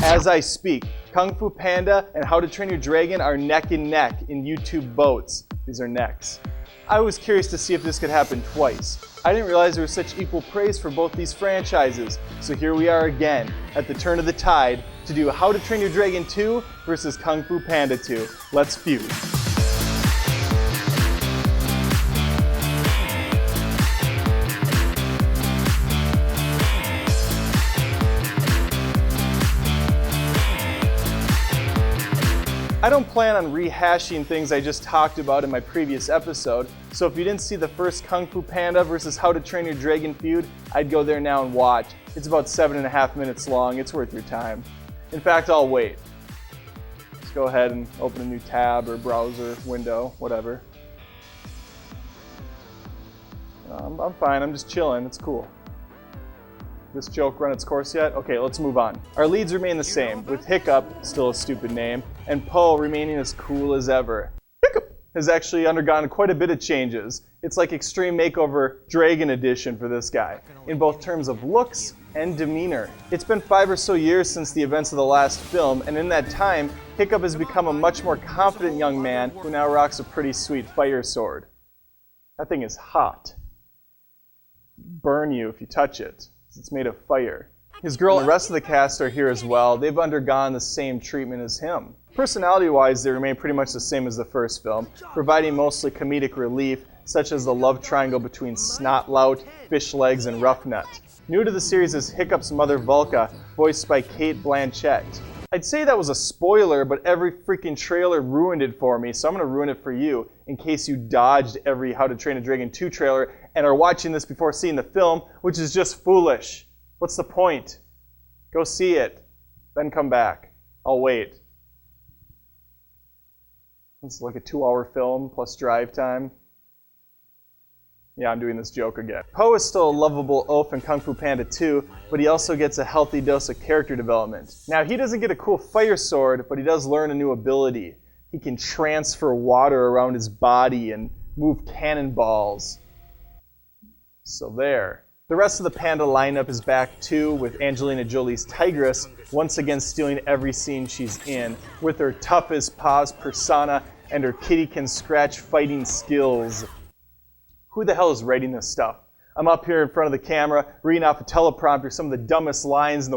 As I speak, Kung Fu Panda and How to Train Your Dragon are neck and neck in YouTube votes. These are necks. I was curious to see if this could happen twice. I didn't realize there was such equal praise for both these franchises. So here we are again, at the turn of the tide, to do How to Train Your Dragon 2 versus Kung Fu Panda 2. Let's feud. I don't plan on rehashing things I just talked about in my previous episode, so if you didn't see the first Kung Fu Panda versus How to Train Your Dragon feud, I'd go there now and watch. It's about 7.5 minutes long, it's worth your time. In fact, I'll wait. Let's go ahead and open a new tab or browser window, whatever. I'm fine, I'm just chilling, it's cool. This joke run its course yet? Okay, let's move on. Our leads remain the same, with Hiccup, still a stupid name, and Po remaining as cool as ever. Hiccup has actually undergone quite a bit of changes. It's like Extreme Makeover Dragon Edition for this guy, in both terms of looks and demeanor. It's been 5 or so years since the events of the last film, and in that time, Hiccup has become a much more confident young man who now rocks a pretty sweet fire sword. That thing is hot. Burn you if you touch it. It's made of fire. His girl and the rest of the cast are here as well. They've undergone the same treatment as him. Personality-wise, they remain pretty much the same as the first film, providing mostly comedic relief, such as the love triangle between Snotlout, Fishlegs, and Roughnut. New to the series is Hiccup's mother Vulca, voiced by Cate Blanchett. I'd say that was a spoiler, but every freaking trailer ruined it for me, so I'm going to ruin it for you, in case you dodged every How to Train a Dragon 2 trailer and are watching this before seeing the film, which is just foolish. What's the point? Go see it, then come back. I'll wait. It's like a 2-hour film plus drive time. Yeah, I'm doing this joke again. Po is still a lovable oaf in Kung Fu Panda 2, but he also gets a healthy dose of character development. Now, he doesn't get a cool fire sword, but he does learn a new ability. He can transfer water around his body and move cannonballs. So there. The rest of the Panda lineup is back too, with Angelina Jolie's Tigress once again stealing every scene she's in, with her toughest paws persona and her kitty can scratch fighting skills. Who the hell is writing this stuff? I'm up here in front of the camera, reading off a teleprompter some of the dumbest lines in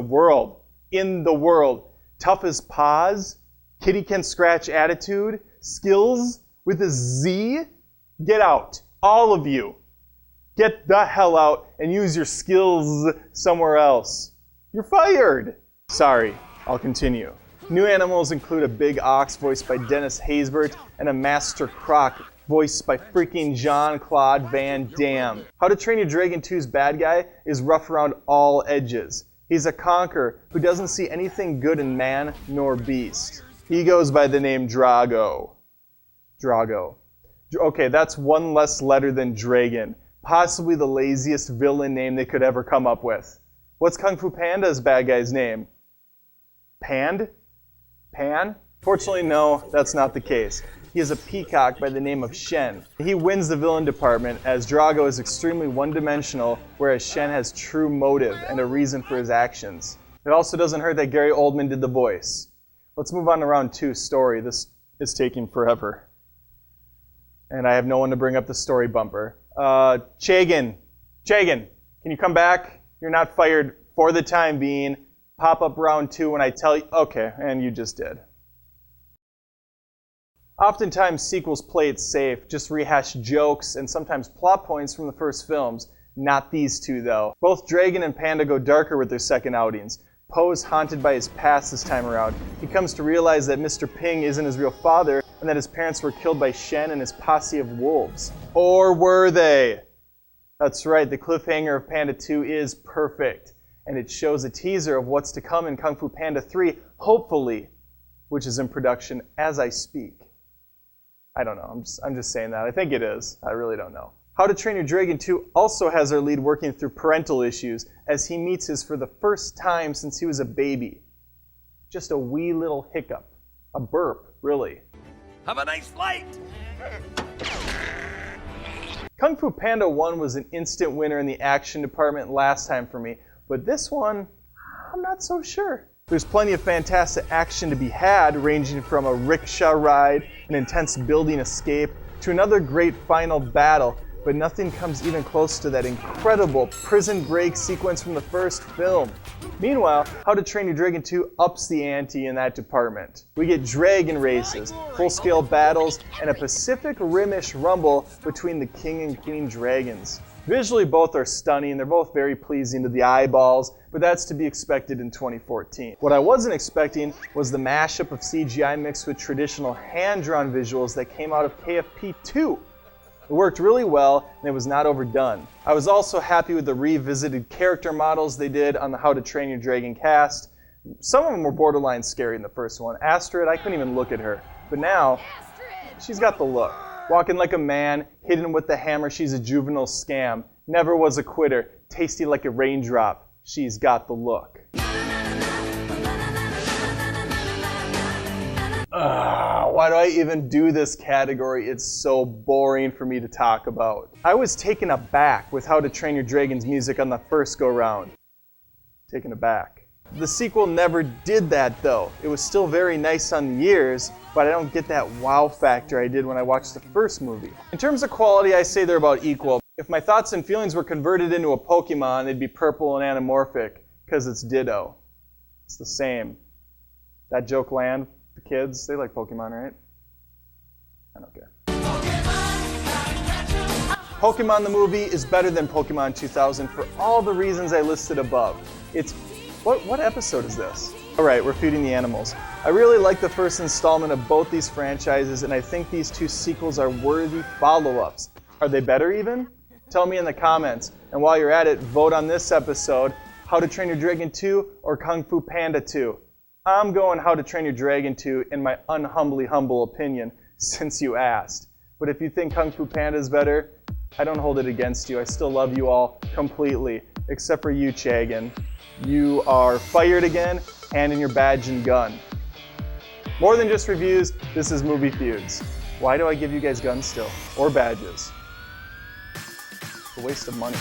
the world. Toughest paws? Kitty can scratch attitude? Skills? With a Z? Get out. All of you. Get the hell out and use your skills somewhere else. You're fired. Sorry, I'll continue. New animals include a big ox voiced by Dennis Haysbert and a master croc voiced by freaking Jean-Claude Van Damme. How to Train Your Dragon 2's bad guy is rough around all edges. He's a conqueror who doesn't see anything good in man nor beast. He goes by the name Drago. Okay, that's one less letter than Dragon. Possibly the laziest villain name they could ever come up with. What's Kung Fu Panda's bad guy's name? Pan? Fortunately, no, that's not the case. He is a peacock by the name of Shen. He wins the villain department, as Drago is extremely one-dimensional, whereas Shen has true motive and a reason for his actions. It also doesn't hurt that Gary Oldman did the voice. Let's move on to round 2 story. This is taking forever. And I have no one to bring up the story bumper. Chagan, can you come back? You're not fired for the time being. Pop up round 2 when I tell you. Okay, and you just did. Oftentimes sequels play it safe, just rehash jokes and sometimes plot points from the first films. Not these two though. Both Dragon and Panda go darker with their second outings. Po is haunted by his past this time around. He comes to realize that Mr. Ping isn't his real father and that his parents were killed by Shen and his posse of wolves. Or were they? That's right, the cliffhanger of Panda 2 is perfect. And it shows a teaser of what's to come in Kung Fu Panda 3, hopefully, which is in production as I speak. I don't know, I'm just saying that. I think it is. I really don't know. How to Train Your Dragon 2 also has our lead working through parental issues as he meets his for the first time since he was a baby. Just a wee little hiccup. A burp, really. Have a nice flight! Kung Fu Panda 1 was an instant winner in the action department last time for me, but this one, I'm not so sure. There's plenty of fantastic action to be had, ranging from a rickshaw ride, an intense building escape, to another great final battle, but nothing comes even close to that incredible prison break sequence from the first film. Meanwhile, How to Train Your Dragon 2 ups the ante in that department. We get dragon races, full-scale battles, and a Pacific Rim-ish rumble between the king and queen dragons. Visually, both are stunning. They're both very pleasing to the eyeballs, but that's to be expected in 2014. What I wasn't expecting was the mashup of CGI mixed with traditional hand-drawn visuals that came out of KFP 2. It worked really well, and it was not overdone. I was also happy with the revisited character models they did on the How to Train Your Dragon cast. Some of them were borderline scary in the first one. Astrid, I couldn't even look at her. But now, she's got the look. Walking like a man, hidden with the hammer, she's a juvenile scam. Never was a quitter, tasty like a raindrop. She's got the look. Why do I even do this category? It's so boring for me to talk about. I was taken aback with How to Train Your Dragon's music on the first go-round. Taken aback. The sequel never did that though. It was still very nice on the ears, but I don't get that wow factor I did when I watched the first movie. In terms of quality, I say they're about equal. If my thoughts and feelings were converted into a Pokemon, they'd be purple and anamorphic, because it's Ditto. It's the same. That joke land, the kids, they like Pokemon, right? I don't care. Pokemon the movie is better than Pokemon 2000 for all the reasons I listed above. It's What episode is this? Alright, we're feeding the animals. I really like the first installment of both these franchises, and I think these two sequels are worthy follow-ups. Are they better even? Tell me in the comments. And while you're at it, vote on this episode, How to Train Your Dragon 2 or Kung Fu Panda 2. I'm going How to Train Your Dragon 2 in my unhumbly humble opinion, since you asked. But if you think Kung Fu Panda is better, I don't hold it against you. I still love you all completely, except for you, Chagan. You are fired again, handing your badge and gun. More than just reviews, this is Movie Feuds. Why do I give you guys guns still? Or badges? It's a waste of money.